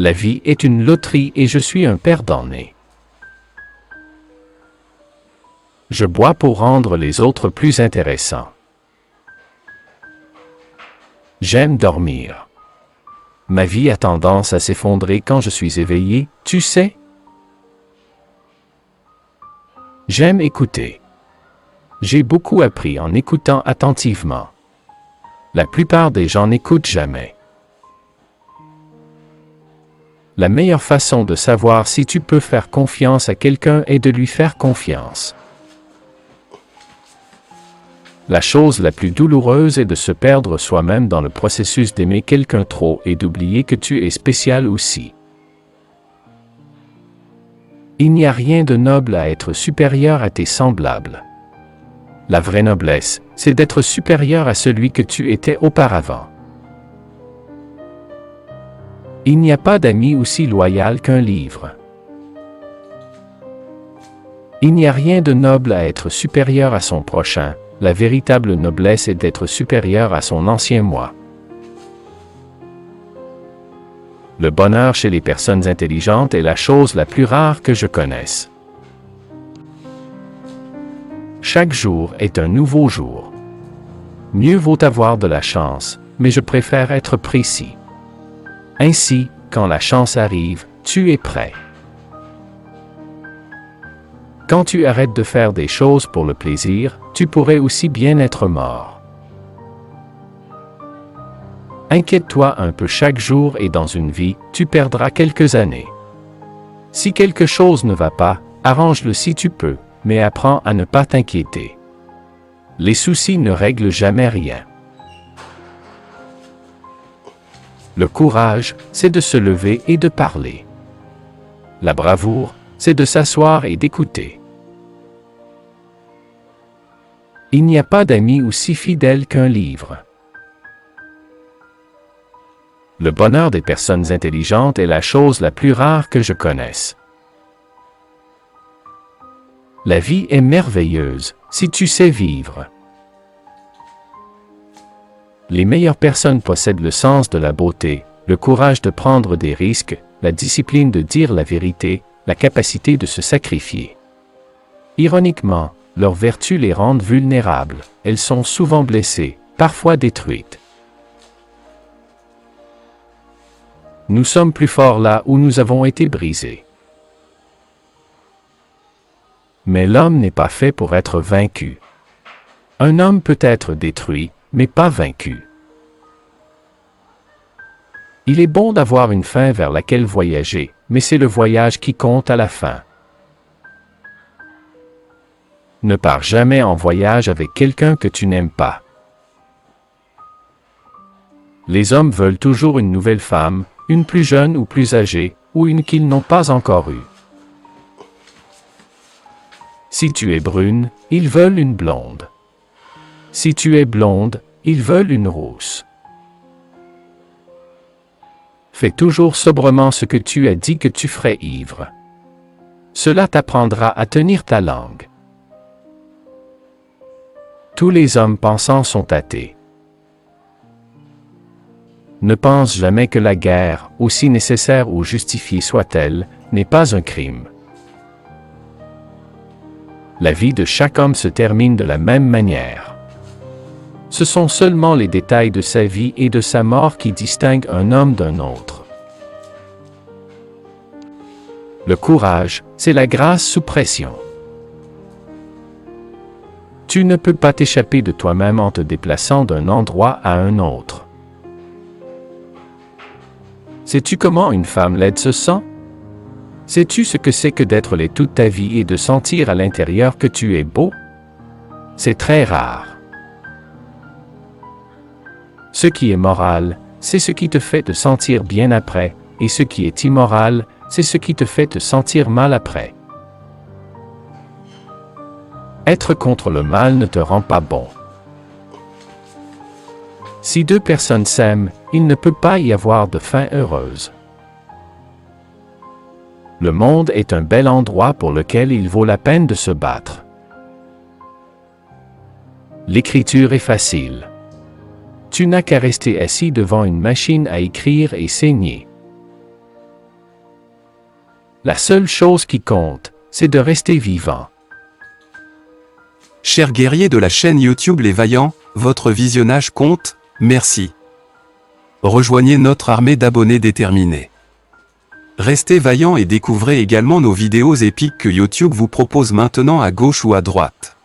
La vie est une loterie et je suis un perdant né. Je bois pour rendre les autres plus intéressants. J'aime dormir. Ma vie a tendance à s'effondrer quand je suis éveillé, tu sais. J'aime écouter. J'ai beaucoup appris en écoutant attentivement. La plupart des gens n'écoutent jamais. La meilleure façon de savoir si tu peux faire confiance à quelqu'un est de lui faire confiance. La chose la plus douloureuse est de se perdre soi-même dans le processus d'aimer quelqu'un trop et d'oublier que tu es spécial aussi. Il n'y a rien de noble à être supérieur à tes semblables. La vraie noblesse, c'est d'être supérieur à celui que tu étais auparavant. Il n'y a pas d'ami aussi loyal qu'un livre. Il n'y a rien de noble à être supérieur à son prochain. La véritable noblesse est d'être supérieur à son ancien moi. Le bonheur chez les personnes intelligentes est la chose la plus rare que je connaisse. Chaque jour est un nouveau jour. Mieux vaut avoir de la chance, mais je préfère être précis. Ainsi, quand la chance arrive, tu es prêt. Quand tu arrêtes de faire des choses pour le plaisir, tu pourrais aussi bien être mort. Inquiète-toi un peu chaque jour et dans une vie, tu perdras quelques années. Si quelque chose ne va pas, arrange-le si tu peux, mais apprends à ne pas t'inquiéter. Les soucis ne règlent jamais rien. Le courage, c'est de se lever et de parler. La bravoure, c'est de s'asseoir et d'écouter. Il n'y a pas d'ami aussi fidèle qu'un livre. Le bonheur des personnes intelligentes est la chose la plus rare que je connaisse. La vie est merveilleuse, si tu sais vivre. Les meilleures personnes possèdent le sens de la beauté, le courage de prendre des risques, la discipline de dire la vérité, la capacité de se sacrifier. Ironiquement, leurs vertus les rendent vulnérables, elles sont souvent blessées, parfois détruites. Nous sommes plus forts là où nous avons été brisés. Mais l'homme n'est pas fait pour être vaincu. Un homme peut être détruit, mais pas vaincu. Il est bon d'avoir une fin vers laquelle voyager, mais c'est le voyage qui compte à la fin. Ne pars jamais en voyage avec quelqu'un que tu n'aimes pas. Les hommes veulent toujours une nouvelle femme, une plus jeune ou plus âgée, ou une qu'ils n'ont pas encore eue. Si tu es brune, ils veulent une blonde. Si tu es blonde, ils veulent une rousse. Fais toujours sobrement ce que tu as dit que tu ferais ivre. Cela t'apprendra à tenir ta langue. Tous les hommes pensants sont athées. Ne pense jamais que la guerre, aussi nécessaire ou justifiée soit-elle, n'est pas un crime. La vie de chaque homme se termine de la même manière. Ce sont seulement les détails de sa vie et de sa mort qui distinguent un homme d'un autre. Le courage, c'est la grâce sous pression. Tu ne peux pas t'échapper de toi-même en te déplaçant d'un endroit à un autre. Sais-tu comment une femme laide se sent? Sais-tu ce que c'est que d'être laid toute ta vie et de sentir à l'intérieur que tu es beau? C'est très rare. Ce qui est moral, c'est ce qui te fait te sentir bien après, et ce qui est immoral, c'est ce qui te fait te sentir mal après. Être contre le mal ne te rend pas bon. Si deux personnes s'aiment, il ne peut pas y avoir de fin heureuse. Le monde est un bel endroit pour lequel il vaut la peine de se battre. L'écriture est facile. Tu n'as qu'à rester assis devant une machine à écrire et saigner. La seule chose qui compte, c'est de rester vivant. Chers guerriers de la chaîne YouTube Les Vaillants, votre visionnage compte, merci. Rejoignez notre armée d'abonnés déterminés. Restez vaillants et découvrez également nos vidéos épiques que YouTube vous propose maintenant à gauche ou à droite.